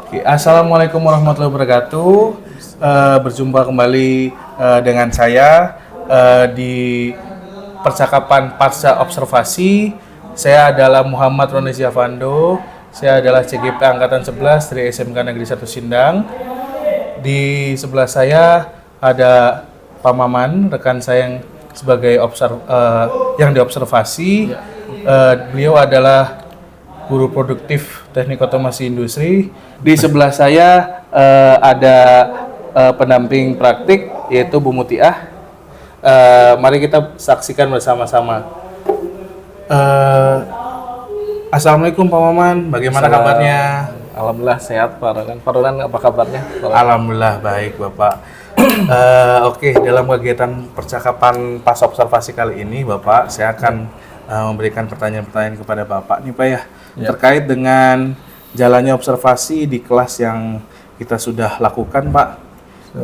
Oke, Assalamualaikum warahmatullahi wabarakatuh. Berjumpa kembali dengan saya di percakapan pasca observasi. Saya adalah Muhammad Roni Syafando. Saya adalah CGP Angkatan 11 dari SMK Negeri 1 Sindang. Di sebelah saya ada Pak Maman, rekan saya yang sebagai yang diobservasi. Beliau adalah guru produktif teknik otomasi industri. Di sebelah saya ada pendamping praktik yaitu Bu Mutiah. Mari kita saksikan bersama-sama. Assalamualaikum Pak Maman, bagaimana kabarnya? Alhamdulillah sehat Pak Ronan. Pak Ronan apa kabarnya? Alhamdulillah baik Bapak. Oke, dalam kegiatan percakapan pas observasi kali ini Bapak, saya akan memberikan pertanyaan-pertanyaan kepada Bapak nih Pak ya. Terkait dengan jalannya observasi di kelas yang kita sudah lakukan Pak,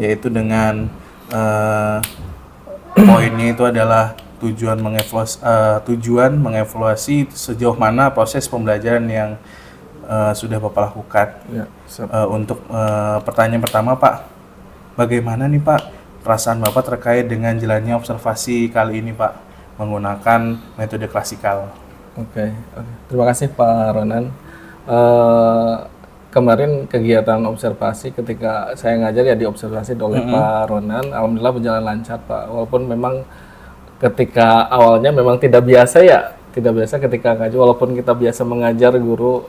yaitu dengan poinnya itu adalah tujuan mengevaluasi sejauh mana proses pembelajaran yang sudah Bapak lakukan. Untuk pertanyaan pertama Pak, bagaimana nih Pak perasaan Bapak terkait dengan jalannya observasi kali ini Pak menggunakan metode klasikal? Oke. Terima kasih Pak Ronan. Kemarin kegiatan observasi ketika saya ngajar ya diobservasi oleh Pak Ronan, alhamdulillah berjalan lancar Pak. Walaupun memang ketika awalnya memang tidak biasa ketika ngajar, walaupun kita biasa mengajar guru,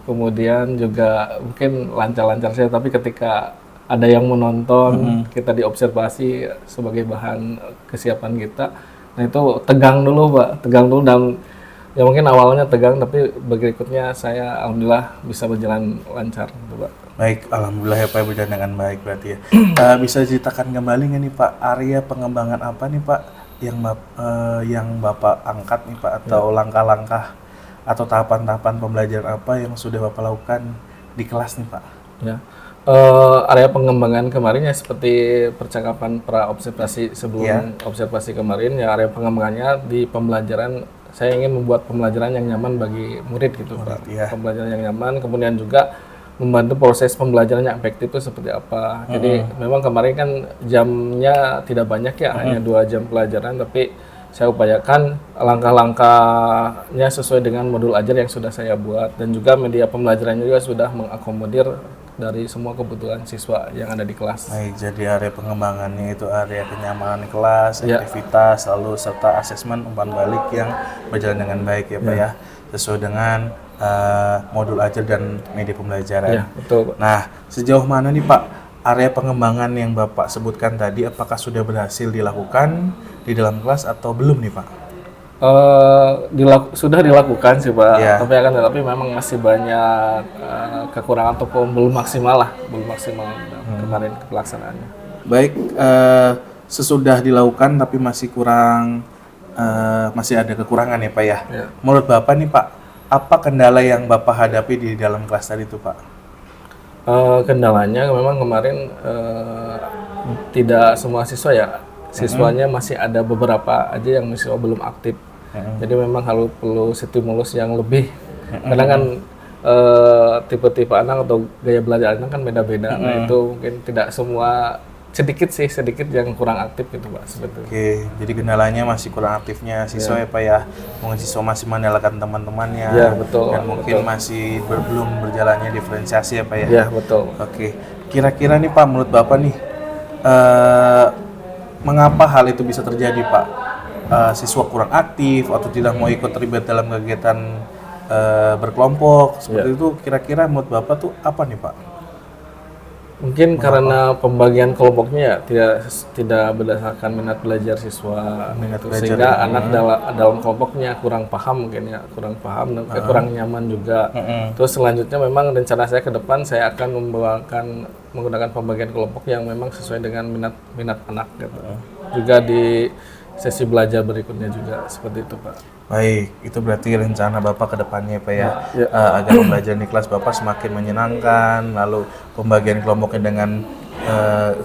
kemudian juga mungkin lancar-lancar saja, tapi ketika ada yang menonton, kita diobservasi sebagai bahan kesiapan kita, nah itu tegang dulu Pak, dan ya mungkin awalnya tegang, tapi berikutnya saya alhamdulillah bisa berjalan lancar, Pak. Baik, alhamdulillah ya Pak, berjalan dengan baik berarti ya. Bisa ceritakan kembali nggak nih Pak, area pengembangan apa nih Pak yang Bapak angkat nih Pak, atau langkah-langkah atau tahapan-tahapan pembelajaran apa yang sudah Bapak lakukan di kelas nih Pak? Ya. Area pengembangan kemarin ya seperti percakapan pra observasi sebelum observasi kemarin ya, area pengembangannya di pembelajaran saya ingin membuat pembelajaran yang nyaman bagi murid gitu Pak. Pembelajaran yang nyaman, kemudian juga membantu proses pembelajaran yang efektif itu seperti apa. Jadi memang kemarin kan jamnya tidak banyak ya, hanya 2 jam pelajaran, tapi saya upayakan langkah-langkahnya sesuai dengan modul ajar yang sudah saya buat, dan juga media pembelajarannya juga sudah mengakomodir dari semua kebutuhan siswa yang ada di kelas. Baik, jadi area pengembangannya itu area kenyamanan kelas, aktivitas, lalu serta asesmen umpan balik yang berjalan dengan baik ya Pak ya, sesuai dengan modul ajar dan media pembelajaran. Ya, betul Pak. Nah, sejauh mana nih Pak area pengembangan yang Bapak sebutkan tadi, apakah sudah berhasil dilakukan di dalam kelas atau belum nih Pak? Sudah dilakukan sih Pak, tapi memang masih banyak kekurangan atau belum maksimal kemarin pelaksanaannya. Baik, sesudah dilakukan tapi masih kurang, masih ada kekurangan ya Pak ya. Menurut Bapak nih Pak, apa kendala yang Bapak hadapi di dalam kelas tadi itu Pak? Kendalanya memang kemarin tidak semua siswanya masih ada beberapa aja yang siswa belum aktif. Jadi memang perlu stimulus yang lebih. Kadang kan tipe-tipe anak atau gaya belajar anak kan beda-beda. Nah itu mungkin tidak semua, sedikit yang kurang aktif gitu Pak sebetulnya. Oke, jadi kendalanya masih kurang aktifnya siswa ya Pak ya. Mungkin siswa masih menyalahkan teman-temannya. Ya betul. Dan mungkin masih belum berjalannya diferensiasi ya Pak ya. Ya betul. Oke, kira-kira nih Pak, menurut Bapak nih, mengapa hal itu bisa terjadi Pak? Siswa kurang aktif atau tidak mau ikut terlibat dalam kegiatan berkelompok seperti itu, kira-kira menurut Bapak tuh apa nih Pak? Mungkin karena pembagian kelompoknya ya tidak berdasarkan minat belajar siswa, sehingga anak dalam kelompoknya kurang paham dan kurang nyaman juga. Terus selanjutnya memang rencana saya ke depan saya akan menggunakan pembagian kelompok yang memang sesuai dengan minat anak gitu. Juga di sesi belajar berikutnya juga seperti itu Pak. Baik, itu berarti rencana Bapak ke depannya Pak ya, agar pembelajaran di kelas Bapak semakin menyenangkan, lalu pembagian kelompoknya dengan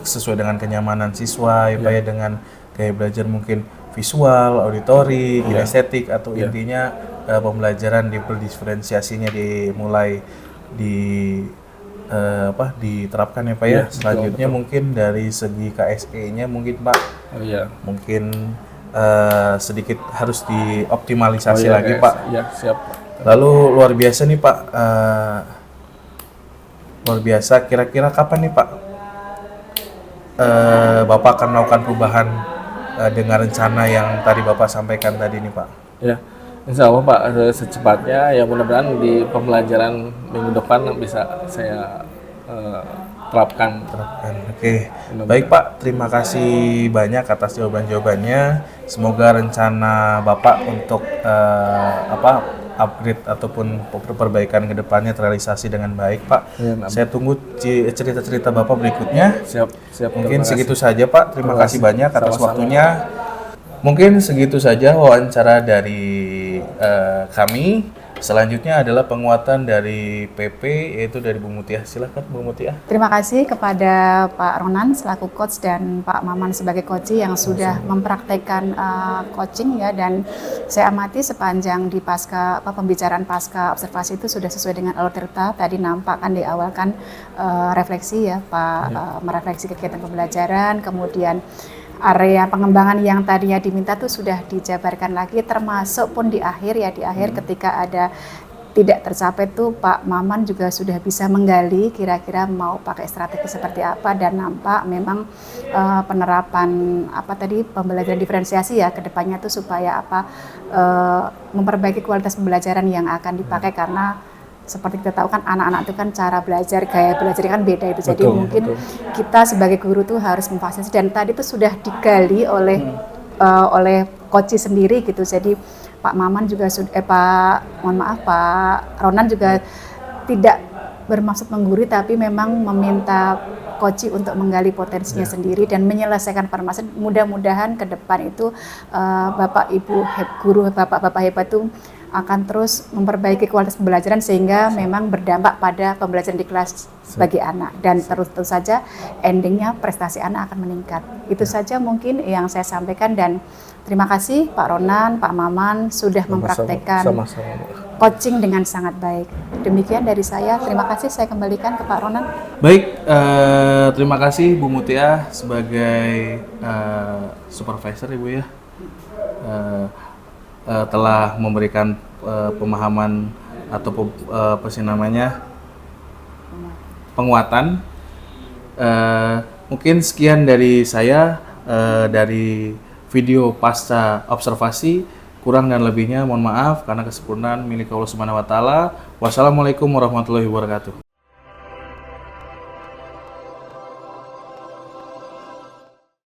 sesuai dengan kenyamanan siswa ya Pak ya, dengan gaya belajar mungkin visual, auditori, kinestetik, atau intinya pembelajaran diferensiasinya dimulai di diterapkan ya Pak ya. Iya, Selanjutnya betul. mungkin dari segi KSE-nya mungkin Pak Oh iya. mungkin sedikit harus dioptimalisasi Oh iya, lagi guys. Pak. Iya, siap. Lalu luar biasa nih Pak, luar biasa. Kira-kira kapan nih Pak Bapak akan melakukan perubahan dengan rencana yang tadi Bapak sampaikan tadi nih Pak? Ya, insya Allah Pak, secepatnya ya mudah-mudahan di pembelajaran minggu depan bisa saya terapkan. Oke, baik Pak. Terima kasih banyak atas jawaban-jawabannya. Semoga rencana Bapak untuk upgrade ataupun perbaikan ke depannya terrealisasi dengan baik Pak. Ya, Pak. Saya tunggu cerita-cerita Bapak berikutnya. Siap. Mungkin Terima segitu kasih. saja Pak. Terima kasih banyak atas Sama-sama. waktunya. Mungkin segitu saja wawancara dari kami. Selanjutnya adalah penguatan dari PP, yaitu dari Bu Mutiah. Silakan Bu Mutiah. Terima kasih kepada Pak Ronan selaku coach dan Pak Maman sebagai coach yang sudah mempraktekkan coaching ya, dan saya amati sepanjang di pasca pembicaraan pasca observasi itu sudah sesuai dengan alur cerita. Tadi nampak kan di awal kan refleksi ya Pak, merefleksi kegiatan pembelajaran, kemudian area pengembangan yang tadinya diminta tuh sudah dijabarkan lagi, termasuk pun di akhir ketika ada tidak tercapai tuh Pak Maman juga sudah bisa menggali kira-kira mau pakai strategi seperti apa, dan nampak memang penerapan pembelajaran diferensiasi ya kedepannya tuh supaya memperbaiki kualitas pembelajaran yang akan dipakai, karena seperti kita tahu kan anak-anak itu kan cara belajar, gaya belajarnya kan beda itu. Jadi mungkin kita sebagai guru tuh harus memfasilitasi, dan tadi itu sudah digali oleh coach sendiri gitu. Jadi Pak Maman juga Pak Ronan juga tidak bermaksud menggurui, tapi memang meminta coach untuk menggali potensinya sendiri dan menyelesaikan permasalahan. Mudah-mudahan ke depan itu Bapak Ibu guru Bapak hebat itu akan terus memperbaiki kualitas pembelajaran sehingga memang berdampak pada pembelajaran di kelas bagi anak, dan terus saja endingnya prestasi anak akan meningkat. Itu saja mungkin yang saya sampaikan, dan terima kasih Pak Ronan, Pak Maman sudah mempraktekkan coaching dengan sangat baik. Demikian dari saya, terima kasih, saya kembalikan ke Pak Ronan. Baik, terima kasih Bu Mutiah sebagai supervisor Ibu ya. Telah memberikan pemahaman atau penguatan. Mungkin sekian dari saya dari video pasca observasi. Kurang dan lebihnya mohon maaf, karena kesempurnaan milik Allah Subhanahu wa taala. Wassalamualaikum warahmatullahi wabarakatuh.